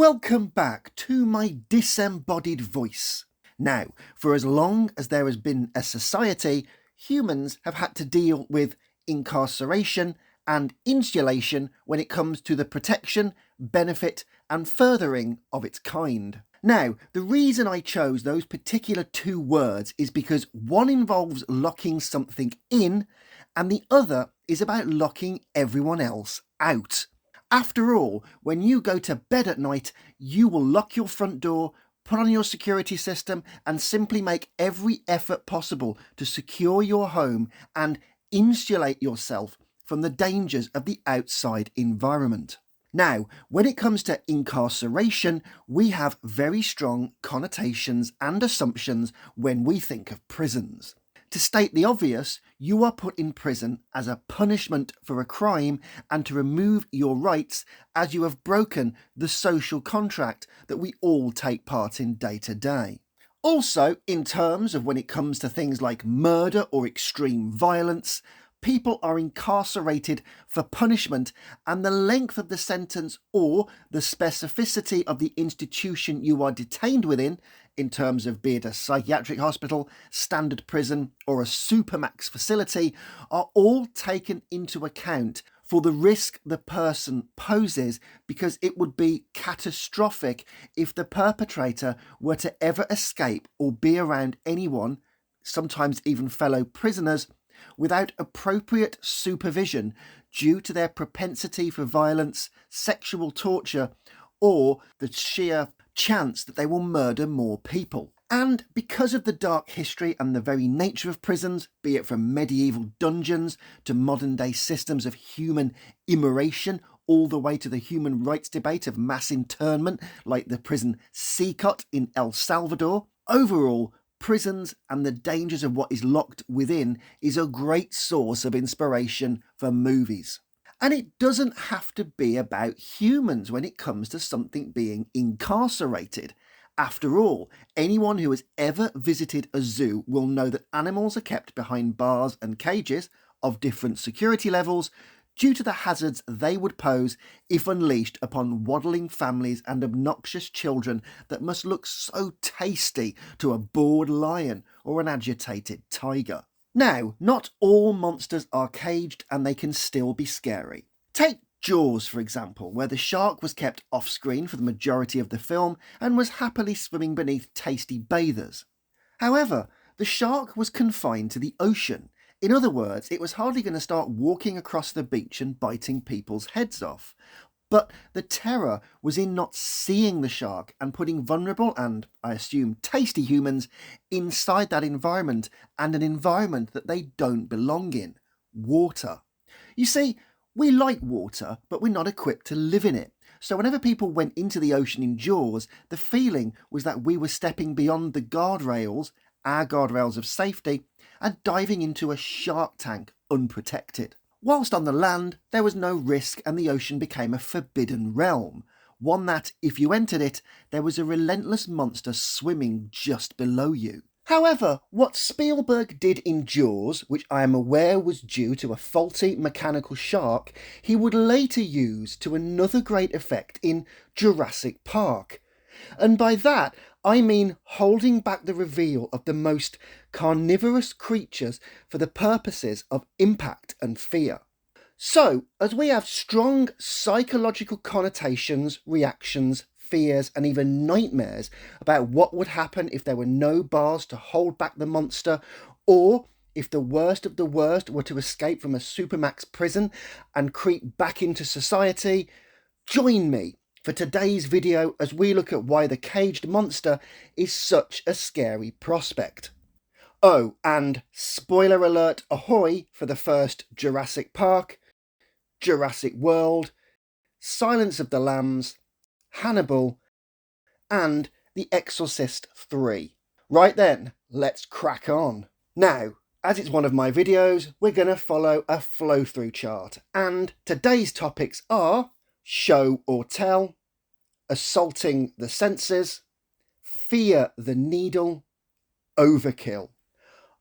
Welcome back to my disembodied voice. Now, for as long as there has been a society, humans have had to deal with incarceration and insulation when it comes to the protection, benefit, and furthering of its kind. Now, the reason I chose those particular two words is because one involves locking something in, and the other is about locking everyone else out. After all, when you go to bed at night, you will lock your front door, put on your security system, and simply make every effort possible to secure your home and insulate yourself from the dangers of the outside environment. Now, when it comes to incarceration, we have very strong connotations and assumptions when we think of prisons. To state the obvious, you are put in prison as a punishment for a crime and to remove your rights as you have broken the social contract that we all take part in day to day. Also, in terms of when it comes to things like murder or extreme violence, people are incarcerated for punishment, and the length of the sentence or the specificity of the institution you are detained within, in terms of be it a psychiatric hospital, standard prison, or a supermax facility, are all taken into account for the risk the person poses, because it would be catastrophic if the perpetrator were to ever escape or be around anyone, sometimes even fellow prisoners, without appropriate supervision due to their propensity for violence, sexual torture, or the sheer chance that they will murder more people. And because of the dark history and the very nature of prisons, be it from medieval dungeons to modern day systems of human immersion, all the way to the human rights debate of mass internment like the prison Seacot in El Salvador, overall, prisons and the dangers of what is locked within is a great source of inspiration for movies. And it doesn't have to be about humans when it comes to something being incarcerated. After all, anyone who has ever visited a zoo will know that animals are kept behind bars and cages of different security levels due to the hazards they would pose if unleashed upon waddling families and obnoxious children that must look so tasty to a bored lion or an agitated tiger. Now, not all monsters are caged and they can still be scary. Take Jaws, for example, where the shark was kept off-screen for the majority of the film and was happily swimming beneath tasty bathers. However, the shark was confined to the ocean. In other words, it was hardly going to start walking across the beach and biting people's heads off. But the terror was in not seeing the shark and putting vulnerable and, I assume, tasty humans inside that environment, and an environment that they don't belong in: water. You see, we like water, but we're not equipped to live in it. So whenever people went into the ocean in Jaws, the feeling was that we were stepping beyond the guardrails, our guardrails of safety, and diving into a shark tank unprotected. Whilst on the land, there was no risk and the ocean became a forbidden realm, one that, if you entered it, there was a relentless monster swimming just below you. However, what Spielberg did in Jaws, which I am aware was due to a faulty mechanical shark, he would later use to another great effect in Jurassic Park. And by that, I mean holding back the reveal of the most carnivorous creatures for the purposes of impact and fear. So, as we have strong psychological connotations, reactions, fears, and even nightmares about what would happen if there were no bars to hold back the monster, or if the worst of the worst were to escape from a supermax prison and creep back into society, join me for today's video as we look at why the caged monster is such a scary prospect. Oh, and spoiler alert ahoy for the first Jurassic Park, Jurassic World, Silence of the Lambs, Hannibal, and The Exorcist 3. Right then, let's crack on. Now, as it's one of my videos, we're going to follow a flow-through chart, and today's topics are show or tell, assaulting the senses, fear the needle, overkill.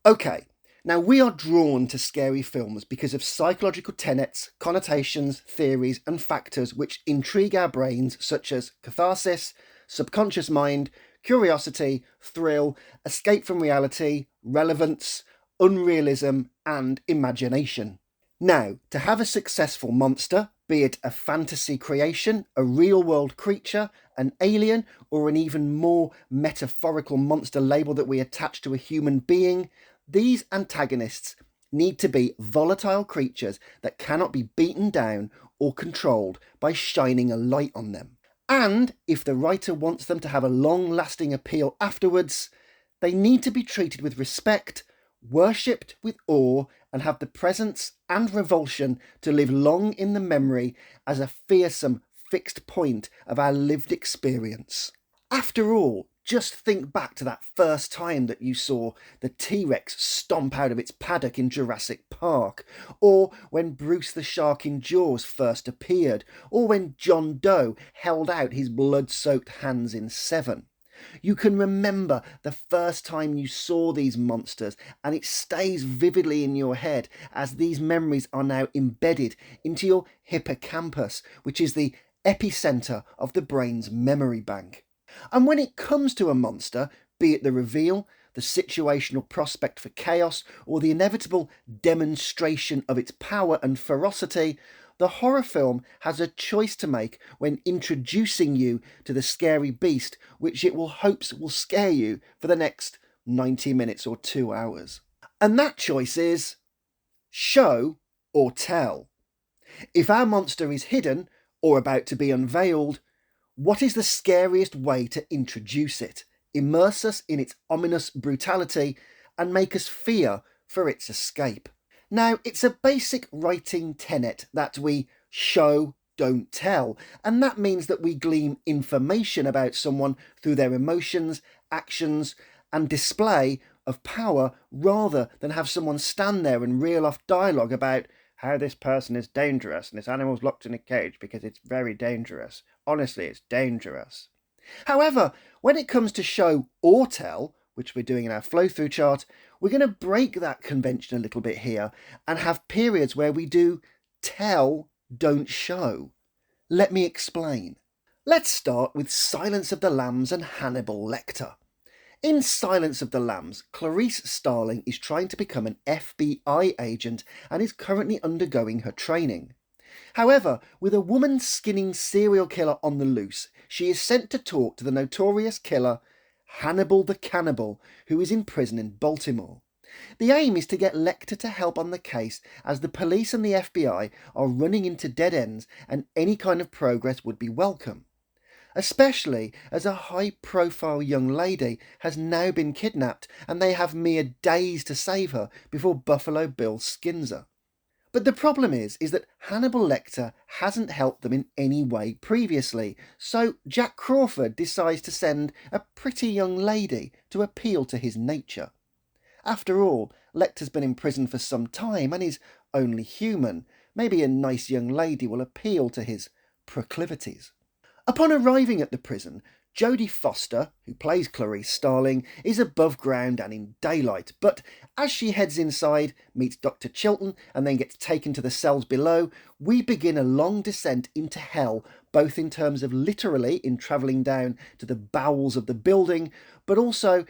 Okay, Now, we are drawn to scary films because of psychological tenets, connotations, theories, and factors which intrigue our brains, such as catharsis, subconscious mind, curiosity, thrill, escape from reality, relevance, unrealism, and imagination. Now, to have a successful monster, be it a fantasy creation, a real-world creature, an alien, or an even more metaphorical monster label that we attach to a human being, these antagonists need to be volatile creatures that cannot be beaten down or controlled by shining a light on them. And if the writer wants them to have a long-lasting appeal afterwards, they need to be treated with respect, worshipped with awe, and have the presence and revulsion to live long in the memory as a fearsome fixed point of our lived experience. After all, just think back to that first time that you saw the T-Rex stomp out of its paddock in Jurassic Park, or when Bruce the shark in Jaws first appeared, or when John Doe held out his blood-soaked hands in Seven. You can remember the first time you saw these monsters, and it stays vividly in your head as these memories are now embedded into your hippocampus, which is the epicenter of the brain's memory bank. And when it comes to a monster, be it the reveal, the situational prospect for chaos, or the inevitable demonstration of its power and ferocity, the horror film has a choice to make when introducing you to the scary beast, which it will hopes will scare you for the next 90 minutes or 2 hours. And that choice is show or tell. If our monster is hidden or about to be unveiled, what is the scariest way to introduce it, immerse us in its ominous brutality, and make us fear for its escape? Now, it's a basic writing tenet that we show, don't tell, and that means that we glean information about someone through their emotions, actions, and display of power rather than have someone stand there and reel off dialogue about how this person is dangerous and this animal's locked in a cage because it's very dangerous. Honestly, it's dangerous. However, when it comes to show or tell, which we're doing in our flow-through chart, we're going to break that convention a little bit here and have periods where we do tell, don't show. Let me explain. Let's start with Silence of the Lambs and Hannibal Lecter. In Silence of the Lambs, Clarice Starling is trying to become an FBI agent and is currently undergoing her training. However, with a woman skinning serial killer on the loose, she is sent to talk to the notorious killer Hannibal the Cannibal, who is in prison in Baltimore. The aim is to get Lecter to help on the case, as the police and the FBI are running into dead ends and any kind of progress would be welcome. Especially as a high-profile young lady has now been kidnapped and they have mere days to save her before Buffalo Bill skins her. But the problem is that Hannibal Lecter hasn't helped them in any way previously, so Jack Crawford decides to send a pretty young lady to appeal to his nature. After all, Lecter's been in prison for some time and is only human. Maybe a nice young lady will appeal to his proclivities. Upon arriving at the prison, Jodie Foster, who plays Clarice Starling, is above ground and in daylight, but as she heads inside, meets Dr. Chilton and then gets taken to the cells below, we begin a long descent into hell, both in terms of literally in travelling down to the bowels of the building, but also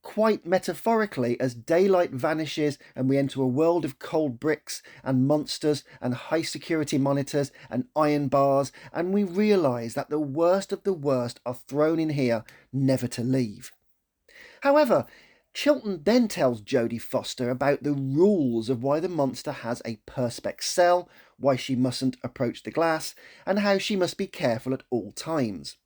quite metaphorically as daylight vanishes and we enter a world of cold bricks and monsters and high security monitors and iron bars, and we realise that the worst of the worst are thrown in here, never to leave. However, Chilton then tells Jodie Foster about the rules of why the monster has a perspex cell, why she mustn't approach the glass, and how she must be careful at all times.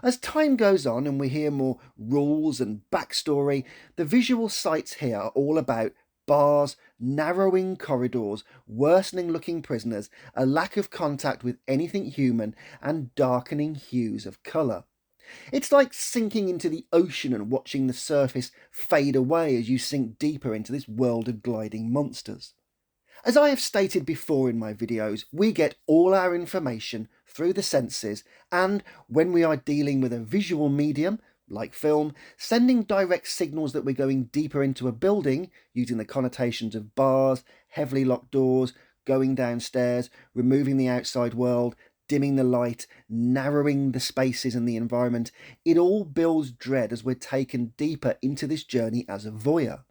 As time goes on and we hear more rules and backstory, the visual sights here are all about bars, narrowing corridors, worsening looking prisoners, a lack of contact with anything human, and darkening hues of colour. It's like sinking into the ocean and watching the surface fade away as you sink deeper into this world of gliding monsters. As I have stated before in my videos, we get all our information through the senses, and when we are dealing with a visual medium, like film, sending direct signals that we're going deeper into a building using the connotations of bars, heavily locked doors, going downstairs, removing the outside world, dimming the light, narrowing the spaces and the environment. It all builds dread as we're taken deeper into this journey as a voyeur.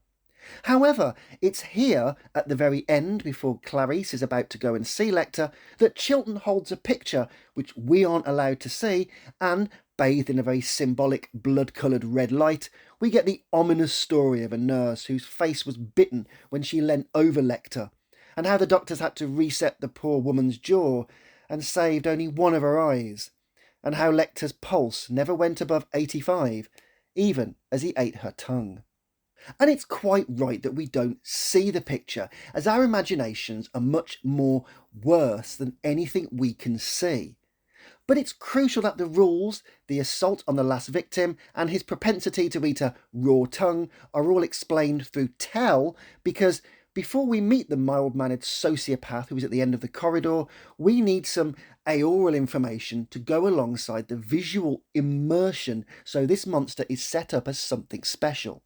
However, it's here, at the very end, before Clarice is about to go and see Lecter, that Chilton holds a picture which we aren't allowed to see, and, bathed in a very symbolic blood-coloured red light, we get the ominous story of a nurse whose face was bitten when she leant over Lecter, and how the doctors had to reset the poor woman's jaw and saved only one of her eyes, and how Lecter's pulse never went above 85, even as he ate her tongue. And it's quite right that we don't see the picture, as our imaginations are much more worse than anything we can see. But it's crucial that the rules, the assault on the last victim, and his propensity to eat a raw tongue are all explained through tell, because before we meet the mild-mannered sociopath who is at the end of the corridor, we need some aoral information to go alongside the visual immersion, so this monster is set up as something special.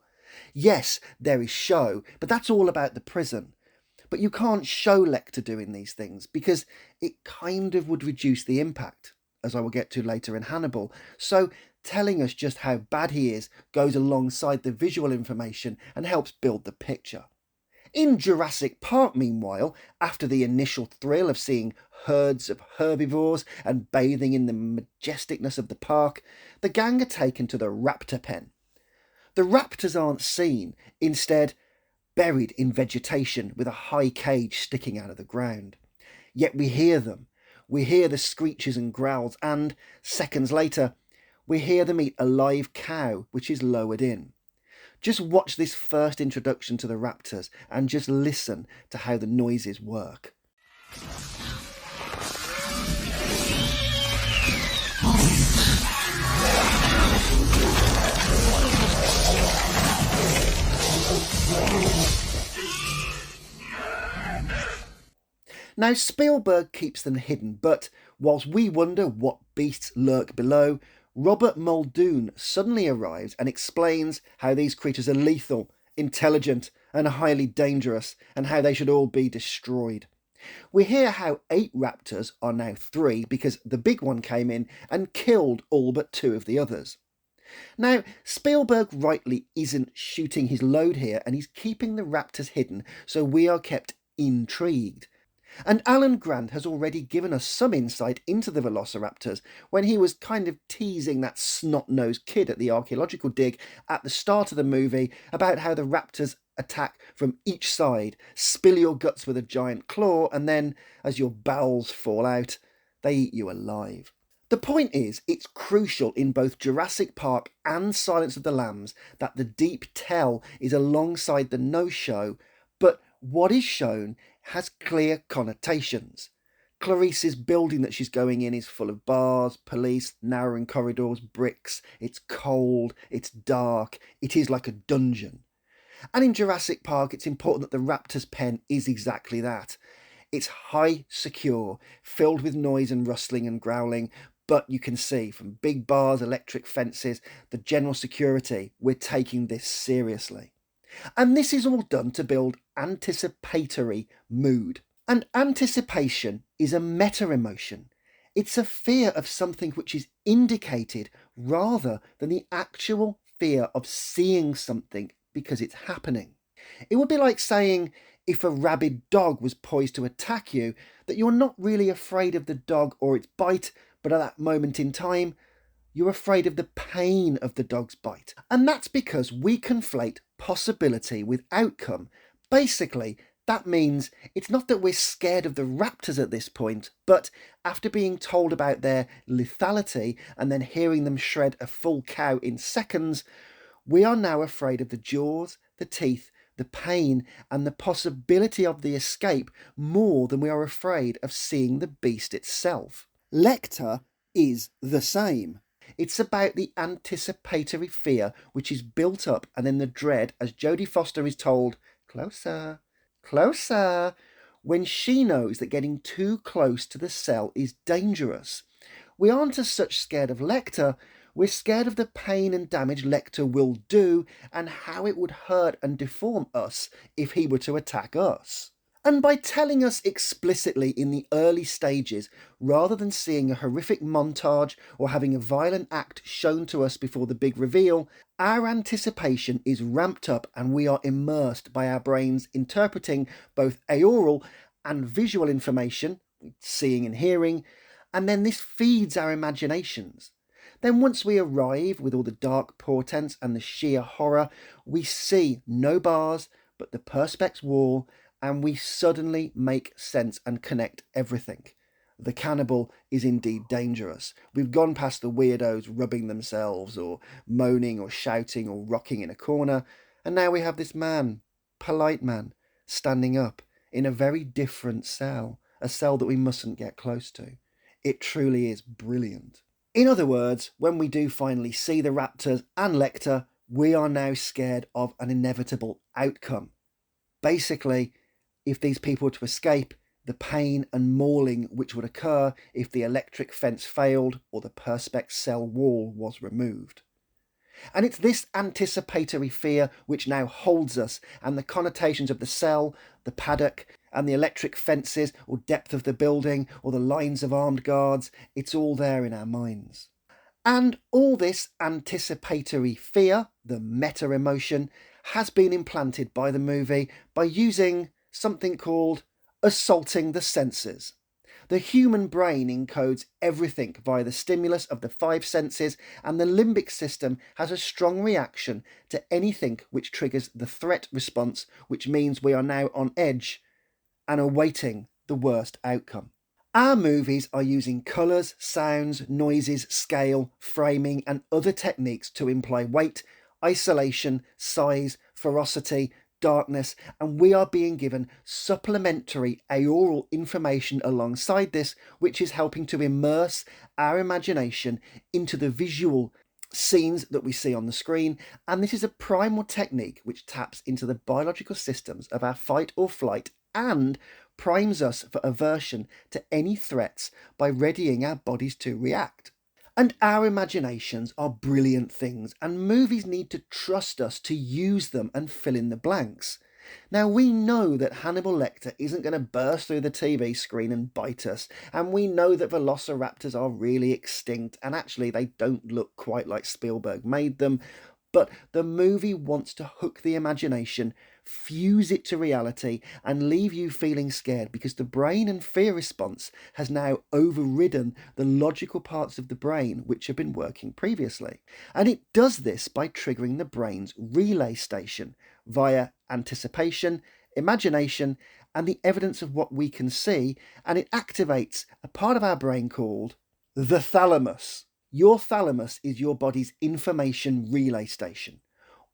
Yes, there is show, but that's all about the prison. But you can't show Lecter doing these things because it kind of would reduce the impact, as I will get to later in Hannibal. So telling us just how bad he is goes alongside the visual information and helps build the picture. In Jurassic Park, meanwhile, after the initial thrill of seeing herds of herbivores and bathing in the majesticness of the park, the gang are taken to the raptor pen. The raptors aren't seen, instead buried in vegetation with a high cage sticking out of the ground. Yet we hear them. We hear the screeches and growls, and, seconds later, we hear them eat a live cow which is lowered in. Just watch this first introduction to the raptors and just listen to how the noises work. Now, Spielberg keeps them hidden, but whilst we wonder what beasts lurk below, Robert Muldoon suddenly arrives and explains how these creatures are lethal, intelligent, and highly dangerous, and how they should all be destroyed. We hear how 8 raptors are now 3 because the big one came in and killed all but 2 of the others. Now, Spielberg rightly isn't shooting his load here, and he's keeping the raptors hidden so we are kept intrigued. And Alan Grant has already given us some insight into the velociraptors when he was kind of teasing that snot-nosed kid at the archaeological dig at the start of the movie about how the raptors attack from each side, spill your guts with a giant claw, and then, as your bowels fall out, they eat you alive. The point is, it's crucial in both Jurassic Park and Silence of the Lambs that the deep tell is alongside the no-show, but what is shown has clear connotations. Clarice's building that she's going in is full of bars, police, narrowing corridors, bricks. It's cold, it's dark, it is like a dungeon. And in Jurassic Park, it's important that the raptor's pen is exactly that. It's high, secure, filled with noise and rustling and growling, but you can see from big bars, electric fences, the general security, we're taking this seriously. And this is all done to build anticipatory mood. And anticipation is a meta-emotion. It's a fear of something which is indicated rather than the actual fear of seeing something because it's happening. It would be like saying, if a rabid dog was poised to attack you, that you're not really afraid of the dog or its bite, but at that moment in time, you're afraid of the pain of the dog's bite. And that's because we conflate possibility with outcome. Basically, that means it's not that we're scared of the raptors at this point, but after being told about their lethality and then hearing them shred a full cow in seconds, we are now afraid of the jaws, the teeth, the pain, and the possibility of the escape more than we are afraid of seeing the beast itself. Lecter is the same. It's about the anticipatory fear which is built up and then the dread as Jodie Foster is told, "Closer, closer," when she knows that getting too close to the cell is dangerous. We aren't as such scared of Lecter, We're scared of the pain and damage Lecter will do and how it would hurt and deform us if he were to attack us. And by telling us explicitly in the early stages, rather than seeing a horrific montage or having a violent act shown to us before the big reveal, our anticipation is ramped up and we are immersed by our brains interpreting both aural and visual information, seeing and hearing, and then this feeds our imaginations. Then once we arrive with all the dark portents and the sheer horror, we see no bars but the perspex wall, and we suddenly make sense and connect everything. The cannibal is indeed dangerous. We've gone past the weirdos rubbing themselves or moaning or shouting or rocking in a corner, and now we have this man, polite man, standing up in a very different cell, a cell that we mustn't get close to. It truly is brilliant. In other words, when we do finally see the raptors and Lecter, we are now scared of an inevitable outcome. Basically, if these people were to escape, the pain and mauling which would occur if the electric fence failed or the perspex cell wall was removed. And it's this anticipatory fear which now holds us, and the connotations of the cell, the paddock, and the electric fences or depth of the building or the lines of armed guards, it's all there in our minds. And all this anticipatory fear, the meta-emotion, has been implanted by the movie by using something called assaulting the senses. The human brain encodes everything via the stimulus of the five senses, and the limbic system has a strong reaction to anything which triggers the threat response, which means we are now on edge and awaiting the worst outcome. Our movies are using colours, sounds, noises, scale, framing, and other techniques to imply weight, isolation, size, ferocity, darkness, and we are being given supplementary aural information alongside this, which is helping to immerse our imagination into the visual scenes that we see on the screen. And this is a primal technique which taps into the biological systems of our fight or flight and primes us for aversion to any threats by readying our bodies to react. And our imaginations are brilliant things, and movies need to trust us to use them and fill in the blanks. Now, we know that Hannibal Lecter isn't going to burst through the TV screen and bite us, and we know that velociraptors are really extinct, and actually they don't look quite like Spielberg made them, but the movie wants to hook the imagination, fuse it to reality, and leave you feeling scared because the brain and fear response has now overridden the logical parts of the brain which have been working previously. And it does this by triggering the brain's relay station via anticipation, imagination, and the evidence of what we can see, and it activates a part of our brain called the thalamus. Your thalamus is your body's information relay station.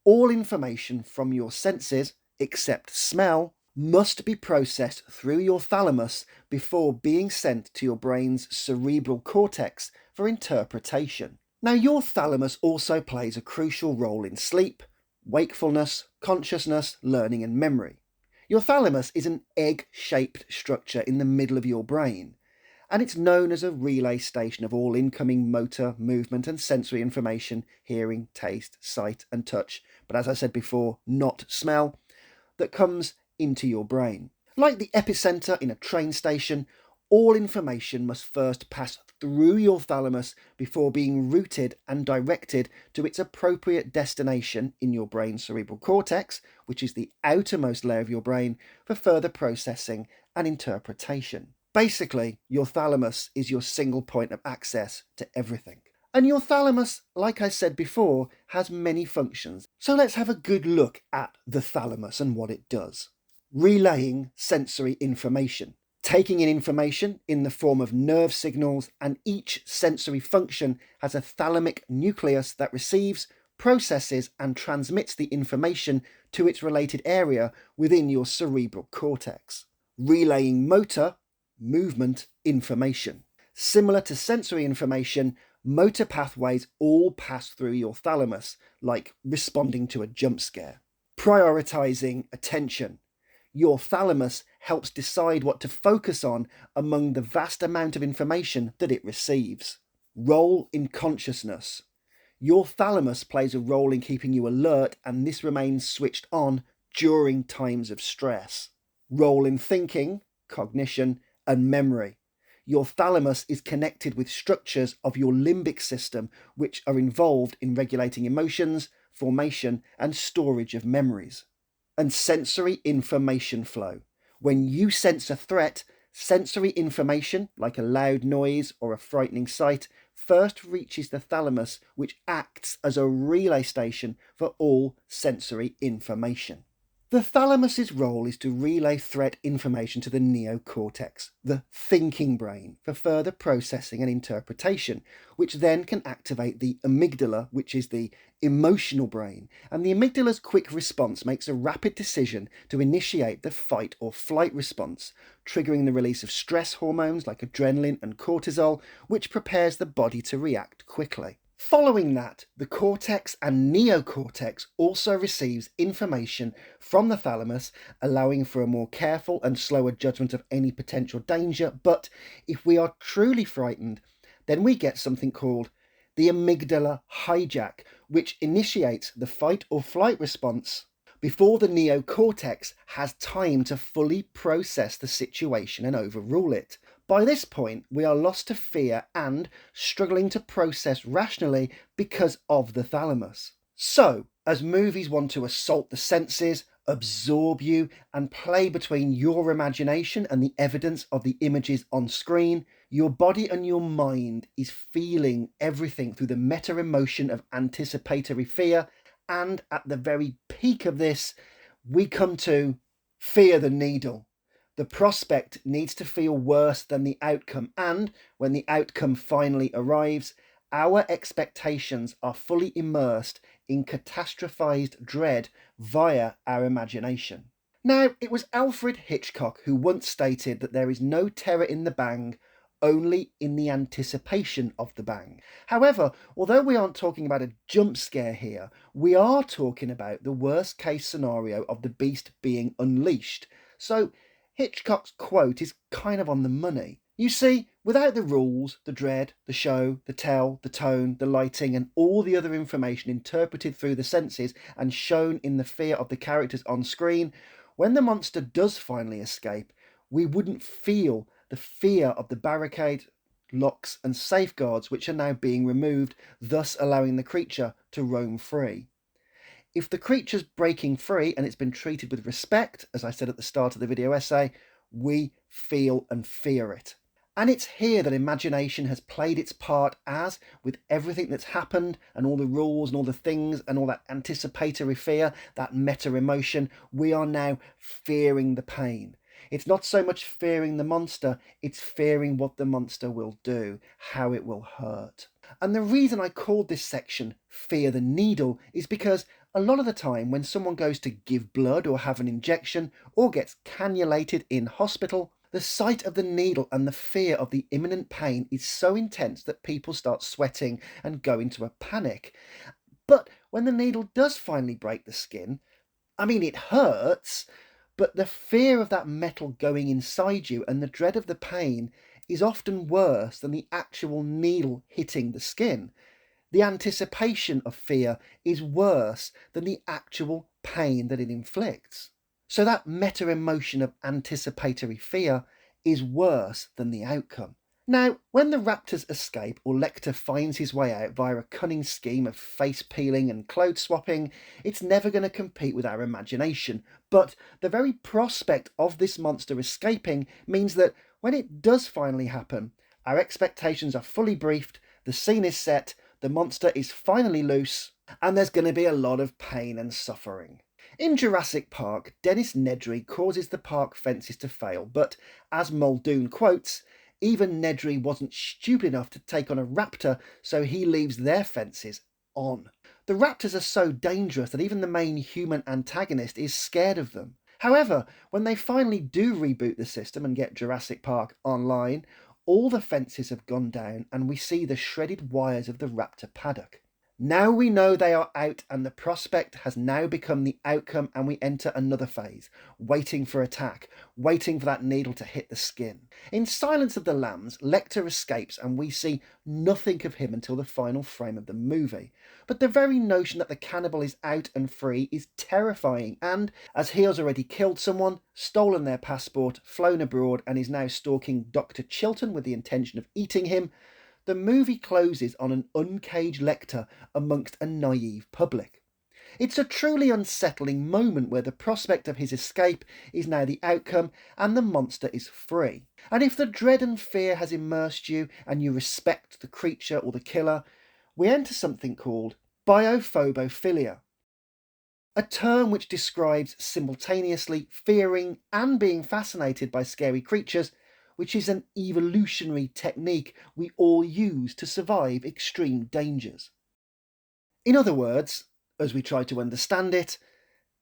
All information from your senses, except smell, must be processed through your thalamus before being sent to your brain's cerebral cortex for interpretation. Now, your thalamus also plays a crucial role in sleep, wakefulness, consciousness, learning, and memory. Your thalamus is an egg-shaped structure in the middle of your brain, and it's known as a relay station of all incoming motor, movement, and sensory information, hearing, taste, sight, and touch, but as I said before, not smell, that comes into your brain. Like the epicenter in a train station, all information must first pass through your thalamus before being routed and directed to its appropriate destination in your brain's cerebral cortex, which is the outermost layer of your brain, for further processing and interpretation. Basically, your thalamus is your single point of access to everything. And your thalamus, like I said before, has many functions. So let's have a good look at the thalamus and what it does. Relaying sensory information. Taking in information in the form of nerve signals, and each sensory function has a thalamic nucleus that receives, processes, and transmits the information to its related area within your cerebral cortex. Relaying motor, movement information. Similar to sensory information, motor pathways all pass through your thalamus, like responding to a jump scare. Prioritizing attention. Your thalamus helps decide what to focus on among the vast amount of information that it receives. Role in consciousness. Your thalamus plays a role in keeping you alert, and this remains switched on during times of stress. Role in thinking, cognition, and memory. Your thalamus is connected with structures of your limbic system, which are involved in regulating emotions, formation, and storage of memories. And sensory information flow. When you sense a threat, sensory information, like a loud noise or a frightening sight, first reaches the thalamus, which acts as a relay station for all sensory information. The thalamus's role is to relay threat information to the neocortex, the thinking brain, for further processing and interpretation, which then can activate the amygdala, which is the emotional brain. And the amygdala's quick response makes a rapid decision to initiate the fight or flight response, triggering the release of stress hormones like adrenaline and cortisol, which prepares the body to react quickly. Following that, the cortex and neocortex also receives information from the thalamus, allowing for a more careful and slower judgment of any potential danger. But if we are truly frightened, then we get something called the amygdala hijack, which initiates the fight or flight response before the neocortex has time to fully process the situation and overrule it. By this point, we are lost to fear and struggling to process rationally because of the thalamus. So, as movies want to assault the senses, absorb you, and play between your imagination and the evidence of the images on screen, your body and your mind is feeling everything through the meta-emotion of anticipatory fear, and at the very peak of this, we come to fear the needle. The prospect needs to feel worse than the outcome, and when the outcome finally arrives, our expectations are fully immersed in catastrophized dread via our imagination. Now, it was Alfred Hitchcock who once stated that there is no terror in the bang, only in the anticipation of the bang. However, although we aren't talking about a jump scare here, we are talking about the worst case scenario of the beast being unleashed. So Hitchcock's quote is kind of on the money. You see, without the rules, the dread, the show, the tell, the tone, the lighting, and all the other information interpreted through the senses and shown in the fear of the characters on screen, when the monster does finally escape, we wouldn't feel the fear of the barricade, locks, and safeguards which are now being removed, thus allowing the creature to roam free. If the creature's breaking free and it's been treated with respect, as I said at the start of the video essay, we feel and fear it. And it's here that imagination has played its part, as with everything that's happened and all the rules and all the things and all that anticipatory fear, that meta emotion, we are now fearing the pain. It's not so much fearing the monster, it's fearing what the monster will do, how it will hurt. And the reason I called this section Fear the Needle is because a lot of the time when someone goes to give blood or have an injection or gets cannulated in hospital, the sight of the needle and the fear of the imminent pain is so intense that people start sweating and go into a panic. But when the needle does finally break the skin, it hurts, but the fear of that metal going inside you and the dread of the pain is often worse than the actual needle hitting the skin. The anticipation of fear is worse than the actual pain that it inflicts. So that meta-emotion of anticipatory fear is worse than the outcome. Now, when the raptors escape or Lecter finds his way out via a cunning scheme of face peeling and clothes swapping, it's never going to compete with our imagination. But the very prospect of this monster escaping means that when it does finally happen, our expectations are fully briefed, the scene is set, the monster is finally loose, and there's going to be a lot of pain and suffering. In Jurassic Park, Dennis Nedry causes the park fences to fail, but as Muldoon quotes, even Nedry wasn't stupid enough to take on a raptor, so he leaves their fences on. The raptors are so dangerous that even the main human antagonist is scared of them. However, when they finally do reboot the system and get Jurassic Park online, all the fences have gone down and we see the shredded wires of the raptor paddock. Now we know they are out, and the prospect has now become the outcome, and we enter another phase, waiting for attack, waiting for that needle to hit the skin. In Silence of the Lambs, Lecter escapes and we see nothing of him until the final frame of the movie. But the very notion that the cannibal is out and free is terrifying, and as he has already killed someone, stolen their passport, flown abroad, and is now stalking Dr. Chilton with the intention of eating him, the movie closes on an uncaged Lecter amongst a naive public. It's a truly unsettling moment where the prospect of his escape is now the outcome and the monster is free. And if the dread and fear has immersed you and you respect the creature or the killer, we enter something called biophobophilia, a term which describes simultaneously fearing and being fascinated by scary creatures, which is an evolutionary technique we all use to survive extreme dangers. In other words, as we try to understand it,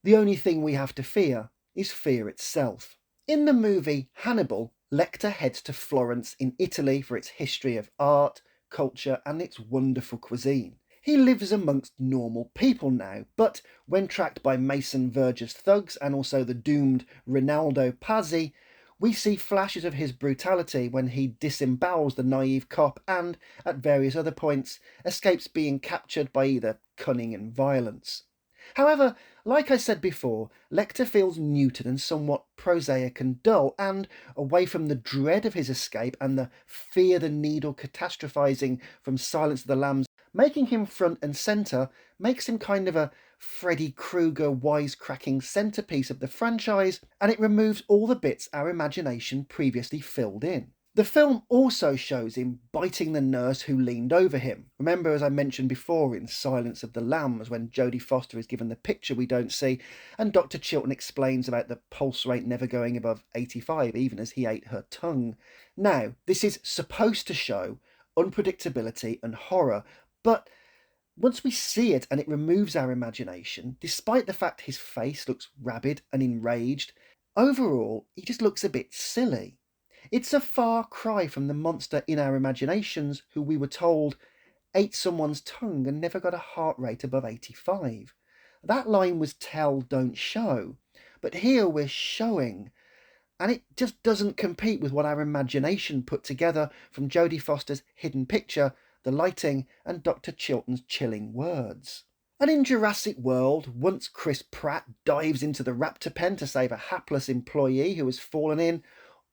the only thing we have to fear is fear itself. In the movie Hannibal, Lecter heads to Florence in Italy for its history of art, culture, and its wonderful cuisine. He lives amongst normal people now, but when tracked by Mason Verger's thugs and also the doomed Rinaldo Pazzi, we see flashes of his brutality when he disembowels the naive cop and, at various other points, escapes being captured by either cunning and violence. However, like I said before, Lecter feels neutered and somewhat prosaic and dull, and away from the dread of his escape and the fear the needle catastrophizing from Silence of the Lambs, making him front and centre makes him kind of a Freddy Krueger wisecracking centrepiece of the franchise, and it removes all the bits our imagination previously filled in. The film also shows him biting the nurse who leaned over him. Remember, as I mentioned before in Silence of the Lambs, when Jodie Foster is given the picture we don't see, and Dr. Chilton explains about the pulse rate never going above 85, even as he ate her tongue. Now, this is supposed to show unpredictability and horror, but once we see it and it removes our imagination, despite the fact his face looks rabid and enraged, overall he just looks a bit silly. It's a far cry from the monster in our imaginations who we were told ate someone's tongue and never got a heart rate above 85. That line was tell, don't show. But here we're showing. And it just doesn't compete with what our imagination put together from Jodie Foster's hidden picture, the lighting, and Dr. Chilton's chilling words. And in Jurassic World, once Chris Pratt dives into the raptor pen to save a hapless employee who has fallen in,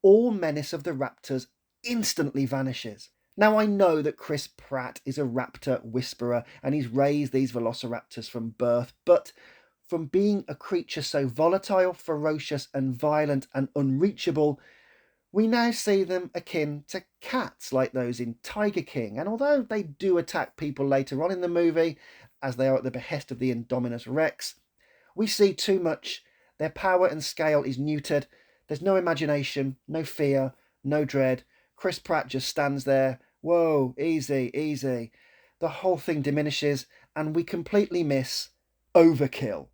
all menace of the raptors instantly vanishes. Now, I know that Chris Pratt is a raptor whisperer and he's raised these velociraptors from birth, but from being a creature so volatile, ferocious and violent and unreachable, we now see them akin to cats like those in Tiger King, and although they do attack people later on in the movie, as they are at the behest of the Indominus Rex, we see too much. Their power and scale is neutered. There's no imagination, no fear, no dread. Chris Pratt just stands there. Whoa, easy, easy. The whole thing diminishes, and we completely miss overkill.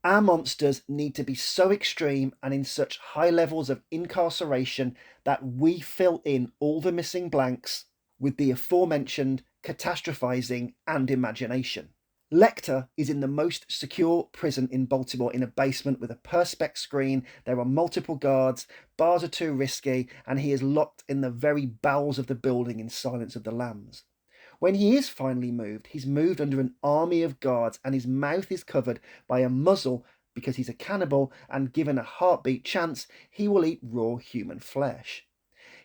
Our monsters need to be so extreme and in such high levels of incarceration that we fill in all the missing blanks with the aforementioned catastrophizing and imagination. Lecter is in the most secure prison in Baltimore in a basement with a perspex screen. There are multiple guards, bars are too risky, and he is locked in the very bowels of the building in Silence of the Lambs. When he is finally moved, he's moved under an army of guards and his mouth is covered by a muzzle because he's a cannibal, and given a heartbeat chance, he will eat raw human flesh.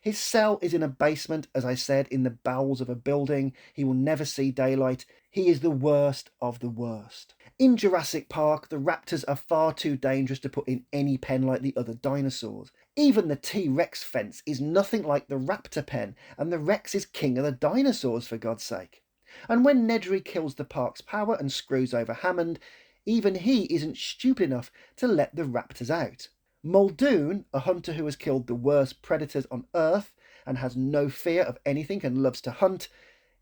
His cell is in a basement, as I said, in the bowels of a building. He will never see daylight. He is the worst of the worst. In Jurassic Park, the raptors are far too dangerous to put in any pen like the other dinosaurs. Even the T-Rex fence is nothing like the raptor pen, and the Rex is king of the dinosaurs, for God's sake. And when Nedry kills the park's power and screws over Hammond, even he isn't stupid enough to let the raptors out. Muldoon, a hunter who has killed the worst predators on Earth and has no fear of anything and loves to hunt,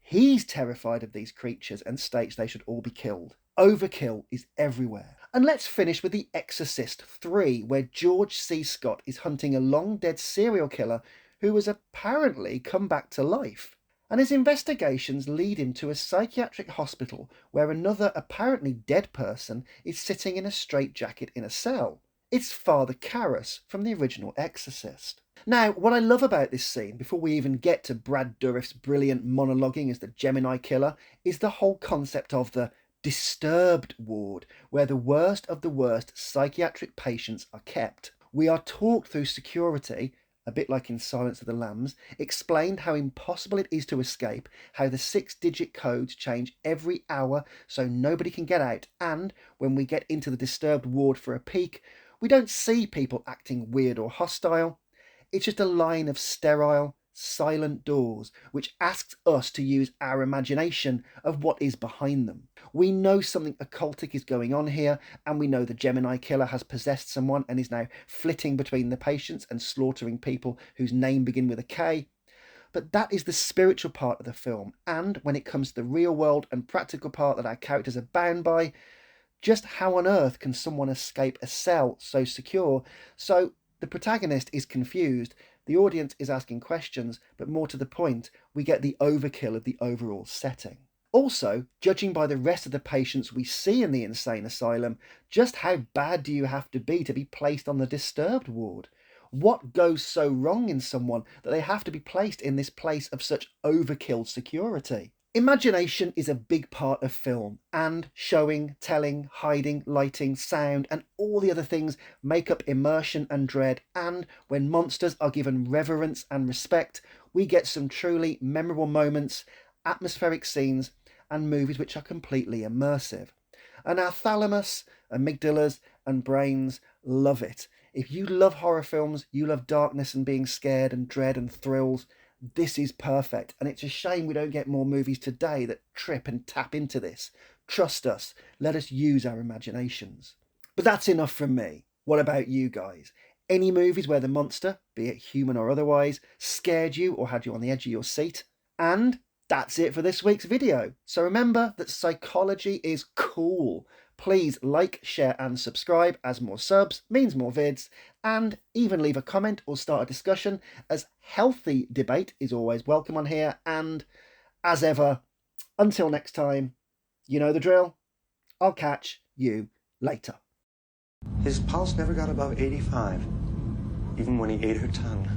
he's terrified of these creatures and states they should all be killed. Overkill is everywhere. And let's finish with The Exorcist 3, where George C. Scott is hunting a long-dead serial killer who has apparently come back to life. And his investigations lead him to a psychiatric hospital where another apparently dead person is sitting in a straitjacket in a cell. It's Father Karras from the original Exorcist. Now, what I love about this scene, before we even get to Brad Dourif's brilliant monologuing as the Gemini killer, is the whole concept of the disturbed ward, where the worst of the worst psychiatric patients are kept. We are talked through security, a bit like in Silence of the Lambs, explained how impossible it is to escape, how the 6-digit codes change every hour so nobody can get out, and when we get into the disturbed ward for a peek, we don't see people acting weird or hostile. It's just a line of sterile, silent doors which asks us to use our imagination of what is behind them. We know something occultic is going on here, and we know the Gemini killer has possessed someone and is now flitting between the patients and slaughtering people whose name begin with a K. But that is the spiritual part of the film, and when it comes to the real world and practical part that our characters are bound by, just how on earth can someone escape a cell so secure? So the protagonist is confused, the audience is asking questions, but more to the point, we get the overkill of the overall setting. Also, judging by the rest of the patients we see in the insane asylum, just how bad do you have to be placed on the disturbed ward? What goes so wrong in someone that they have to be placed in this place of such overkill security? Imagination is a big part of film, and showing, telling, hiding, lighting, sound, and all the other things make up immersion and dread, and when monsters are given reverence and respect, we get some truly memorable moments, atmospheric scenes, and movies which are completely immersive. And our thalamus, amygdalas, and brains love it. If you love horror films, you love darkness and being scared and dread and thrills, this is perfect, and it's a shame we don't get more movies today that trip and tap into this. Trust us, let us use our imaginations. But that's enough from me. What about you guys? Any movies where the monster, be it human or otherwise, scared you or had you on the edge of your seat? And that's it for this week's video. So remember that psychology is cool. Please like, share and subscribe, as more subs means more vids, and even leave a comment or start a discussion, as healthy debate is always welcome on here. And as ever, until next time, you know the drill. I'll catch you later. His pulse never got above 85, even when he ate her tongue.